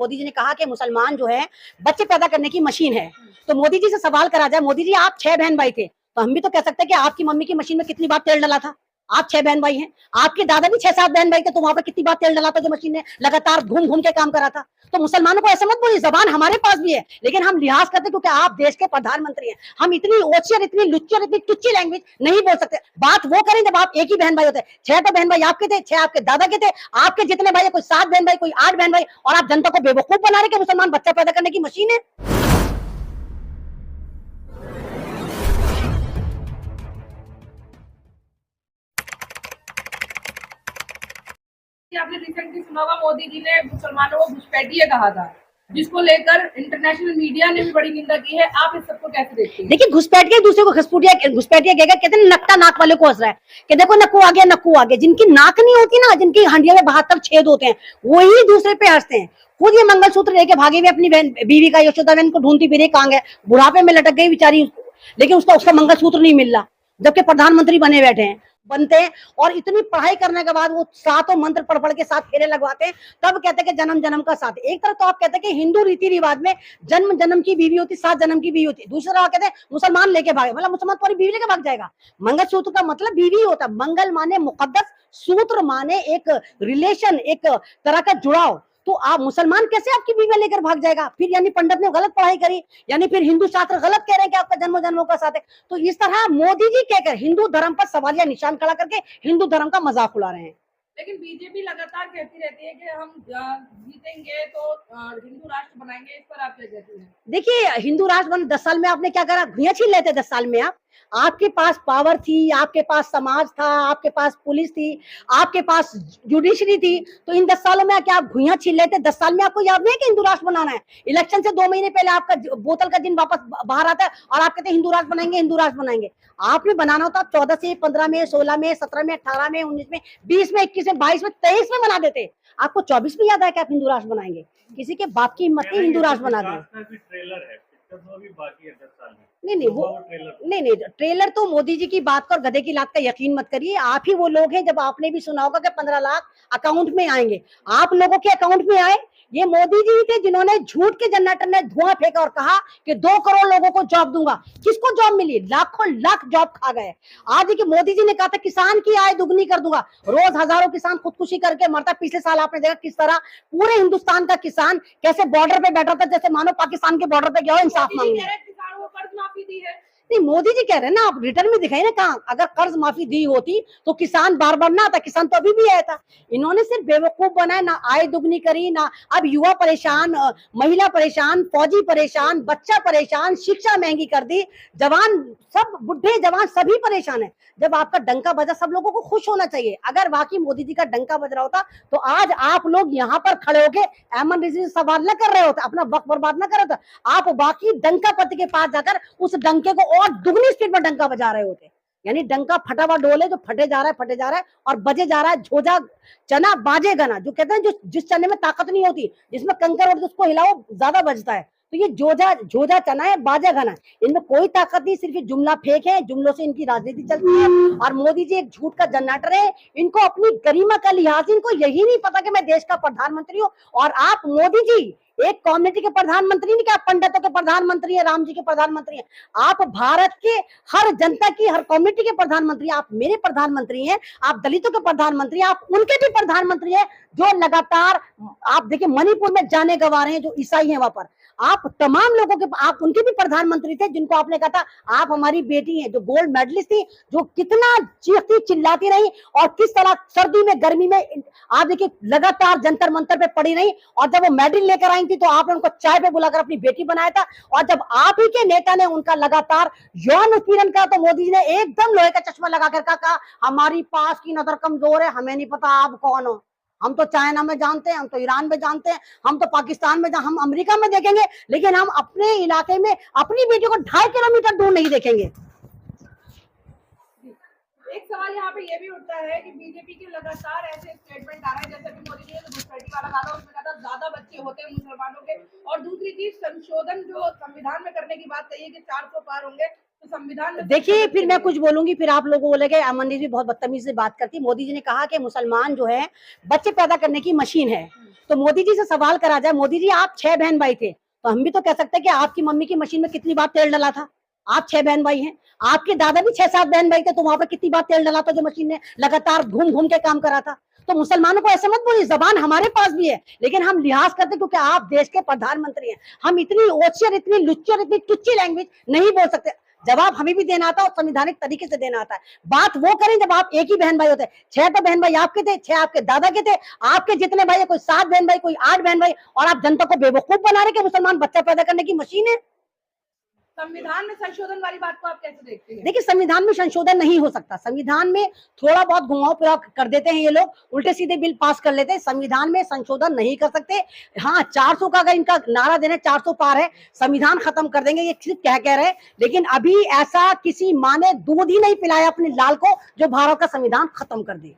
मोदी जी ने कहा कि मुसलमान जो है बच्चे पैदा करने की मशीन है। तो मोदी जी से सवाल करा जाए, मोदी जी आप 6 बहन भाई थे, तो हम भी तो कह सकते हैं कि आपकी मम्मी की मशीन में कितनी बार तेल डला था। आप 6 बहन भाई हैं, आपके दादा भी 6-7 बहन भाई थे, तो वहां पर कितनी बार तेल डला था जो मशीन ने लगातार घूम घूम के काम करा था। तो मुसलमानों को ऐसे मत बोलिए, जबान हमारे पास भी है, लेकिन हम लिहाज करते हैं क्योंकि आप देश के प्रधानमंत्री हैं। हम इतनी ओछी और इतनी लुच्ची और इतनी टुच्ची लैंग्वेज नहीं बोल सकते। बात वो करें जब आप एक ही बहन भाई होते। 6 तो बहन भाई आपके थे, 6 आपके दादा के थे, आपके जितने भाई, कोई 7 बहन भाई, कोई 8 बहन भाई, और आप जनता को बेवकूफ बना रहे कि मुसलमान बच्चा पैदा करने की मशीन है। आपने रिसेंटली सुना होगा, मोदी जी ने मुसलमानों को घुसपैठिए कहा था, जिसको लेकर इंटरनेशनल मीडिया ने भी बड़ी निंदा की है। आप इस सबको कैसे देखते हैं? देखिए, घुसपैठ के दूसरे को घुसपैठिया कहेगा, कहते हैं नकटा नाक वाले को हंस रहा है कि देखो नक्कू आ गया, नक्कू आ गया। जिनकी नाक नहीं होती ना, जिनकी हंडिया में 72 छेद होते हैं, वही दूसरे पे हंसते हैं। खुद ये मंगलसूत्र लेके भागे हुए अपनी बहन बीवी का, यशोदा बहन को ढूंढती फिर कहाँ गए, बुढ़ापे में लटक गई बेचारी, लेकिन उसका मंगलसूत्र नहीं मिल रहा, जबकि प्रधानमंत्री बने बैठे हैं, बनते हैं। और इतनी पढ़ाई करने के बाद वो सातों मंत्र पढ़ पढ़ के 7 फेरे लगवाते हैं, तब कहते हैं कि जन्म जन्म का साथ। एक तरफ तो आप कहते हैं कि हिंदू रीति रिवाज में जन्म जन्म की बीवी होती, 7 जन्म की बीवी होती, दूसरी तरफ कहते हैं मुसलमान लेके भागे, मतलब मुसलमान तुम्हारी बीवी लेके भाग जाएगा। मंगलसूत्र का मतलब बीवी होता है। मंगल माने मुकद्दस, सूत्र माने एक रिलेशन, एक तरह का जुड़ाव। तो आप मुसलमान कैसे आपकी बीवी लेकर भाग जाएगा? फिर यानी पंडित ने गलत पढ़ाई करी, यानी फिर हिंदू शास्त्र गलत कह रहे हैं कि आपका जन्म जन्मों का साथ है। तो इस तरह मोदी जी कहकर हिंदू धर्म पर सवालिया निशान खड़ा करके हिंदू धर्म का मजाक उड़ा रहे हैं। लेकिन बीजेपी लगातार कहती रहती है कि हम जीतेंगे तो हिंदू राष्ट्र बनाएंगे, इस पर आप क्या कहती हैं? देखिए, हिंदू राष्ट्र बने 10 साल में आपने क्या करा? भुइयां छीन लेते 10 साल में। आपके पास पावर थी, आपके पास समाज था, आपके पास पुलिस थी, आपके पास जुडिशरी थी, तो इन 10 सालों में क्या आप भुइयां छीन लेते? 10 साल में आपको याद नहीं है कि हिंदू राष्ट्र बनाना है? इलेक्शन से 2 महीने पहले आपका बोतल का जिन वापस बाहर आता है और आप कहते हैं हिंदू राष्ट्र बनाएंगे, हिंदू राष्ट्र बनाएंगे। आपने बनाना होता 14 से 15 में, 16 में, 17 में, 18 में, 19 में, 20 में, 21 में, 22 में, 23 में बना देते। आपको 24 में याद है कि आप हिंदू राष्ट्र बनाएंगे? किसी के बाप की हिम्मत नहीं हिंदू राष्ट्र बना दें। ट्रेलर है, पिक्चर भी बाकी है 10 साल में। नहीं, वो नहीं, ट्रेलर तो मोदी जी की बात और गधे की लात का यकीन मत करिए। आप ही वो लोग हैं, जब आपने भी सुना होगा कि 15 लाख अकाउंट में आएंगे, आप लोगों के अकाउंट में आए। ये मोदी जी थे जिन्होंने झूठ के जनरेटर में धुआं फेंका और कहा कि 2 करोड़ लोगों को जॉब दूंगा। किसको जॉब मिली? लाखों लाख जॉब खा गए। आज देखिए, मोदी जी ने कहा था किसान की आय दुगनी कर दूंगा, रोज हजारों किसान खुदकुशी करके मरता। पिछले साल आपने देखा किस तरह पूरे हिंदुस्तान का किसान कैसे बॉर्डर पे बैठा था, जैसे मानो पाकिस्तान के बॉर्डर पे गया हो इंसाफ मांगने। किसानों को कर्ज माफी दी है। नहीं, मोदी जी कह रहे हैं ना, आप रिटर्न में दिखाई ना कहा। अगर कर्ज माफी दी होती तो किसान बार बार ना आता, किसान तो अभी भी आया था। इन्होंने सिर्फ बेवकूफ बनाया, ना आय दुगनी करी, ना अब युवा परेशान, महिला परेशान, फौजी परेशान, बच्चा परेशान, शिक्षा महंगी कर दी, जवान सब, बुढ़े जवान सभी परेशान है। जब आपका डंका बजा, सब लोगों को खुश होना चाहिए। अगर वाकई मोदी जी का डंका बज रहा होता तो आज आप लोग यहाँ पर खड़े होके अहमद रिजवी से सवाल न कर रहे होते, अपना वक्त बर्बाद न कर रहे होते। आप बाकी डंका पति के पास जाकर उस डंके को और दुगनी स्पीड में डंका बजा रहे होते। यानी डंका फटा हुआ डोले जो फटे जा रहा है और बजे जा रहा है। झोजा चना बाजेगा ना, जो कहते हैं जो जिस चने में ताकत नहीं होती, जिसमें कंकर होती, उसको हिलाओ ज्यादा बजता है। तो ये झोजा चना है, बाजेगा ना, इनमें कोई ताकत नहीं, सिर्फ जुमला फेंक है, जुमलों से इनकी राजनीति चलती है। और मोदी जी एक झूठ का जनरेटर है। इनको अपनी गरिमा का लिहाज, इनको यही नहीं पता कि मैं देश का प्रधानमंत्री हूँ। और आप मोदी जी एक कम्युनिटी के प्रधानमंत्री नहीं, कि आप पंडितों के प्रधानमंत्री है, राम जी के प्रधानमंत्री हैं। आप भारत के हर जनता की, हर कम्युनिटी के प्रधानमंत्री। आप मेरे प्रधानमंत्री हैं, आप दलितों के प्रधानमंत्री हैं, आप उनके भी प्रधानमंत्री हैं जो लगातार, आप देखिए मणिपुर में जाने गंवा रहे हैं, जो ईसाई हैं वहां पर। आप तमाम लोगों के, आप उनके भी प्रधानमंत्री थे, जिनको आपने कहा था आप हमारी बेटी हैं, जो गोल्ड मेडलिस्ट थी, जो कितना चीखती चिल्लाती रही और किस तरह सर्दी में गर्मी में आप देखिए लगातार जंतर मंतर पे पड़ी रही। और जब वो मेडल लेकर आई थी तो आपने उनको चाय पे बुलाकर अपनी बेटी बनाया था। और जब आप ही के नेता ने उनका लगातार यौन उत्पीड़न करा तो मोदी जी ने एकदम लोहे का चश्मा लगाकर कहा हमारी पास की नजर कमजोर है, हमें नहीं पता आप कौन हो। हम तो चाइना में जानते हैं, हम तो ईरान में जानते हैं, हम तो पाकिस्तान में, हम अमेरिका में देखेंगे, लेकिन हम अपने इलाके में अपनी बेटी को 2.5 किलोमीटर दूर नहीं देखेंगे। एक सवाल यहाँ पे ये भी उठता है कि बीजेपी के लगातार ऐसे स्टेटमेंट आ रहे हैं, जैसे कि मोदी जी ने तो घुसपैठी वाला कहा था, उसमें कहा था ज्यादा बच्चे होते हैं मुसलमानों के। और दूसरी चीज, संशोधन जो संविधान में करने की बात कही है कि 400 पार होंगे, तो संविधान में देखिए, फिर मैं कुछ बोलूंगी, फिर आप लोगों को बोलेंगे अमनदीप भी बहुत बदतमीजी से बात करती। मोदी जी ने कहा कि मुसलमान जो है बच्चे पैदा करने की मशीन है। तो मोदी जी से सवाल करा जाए, मोदी जी आप 6 बहन भाई थे, तो हम भी तो कह सकते हैं कि आपकी मम्मी की मशीन में कितनी बार तेल डला था। आप 6 बहन भाई हैं, आपके दादा भी 6-7 बहन भाई थे, तो वहां पर कितनी बार तेल डला था जो मशीन ने लगातार घूम घूम के काम करा था। तो मुसलमानों को ऐसे मत बोलिए, जबान हमारे पास भी है, लेकिन हम लिहाज करते क्योंकि आप देश के प्रधानमंत्री हैं। हम इतनी ओछी और इतनी लुच्ची और इतनी टुच्ची लैंग्वेज नहीं बोल सकते। जवाब हमें भी देना आता है और संवैधानिक तरीके से देना आता है। बात वो करें जब आप एक ही बहन भाई होते हैं। 6 तो बहन भाई आपके थे, 6 आपके दादा के थे, आपके जितने भाई, कोई 7 बहन भाई, कोई 8 बहन भाई, और आप जनता को बेवकूफ बना रहे कि मुसलमान बच्चा पैदा करने की मशीन है। संविधान में संशोधन वाली बात को आप कैसे देखते हैं? देखिए, संविधान में संशोधन नहीं हो सकता। संविधान में थोड़ा बहुत घुमाव फिराव कर देते हैं ये लोग, उल्टे सीधे बिल पास कर लेते हैं। संविधान में संशोधन नहीं कर सकते। हाँ, 400 का अगर इनका नारा देने 400 पार है, संविधान खत्म कर देंगे, ये सिर्फ कह रहे हैं। लेकिन अभी ऐसा किसी माँ ने दूध ही नहीं पिलाया अपने लाल को जो भारत का संविधान खत्म कर दे।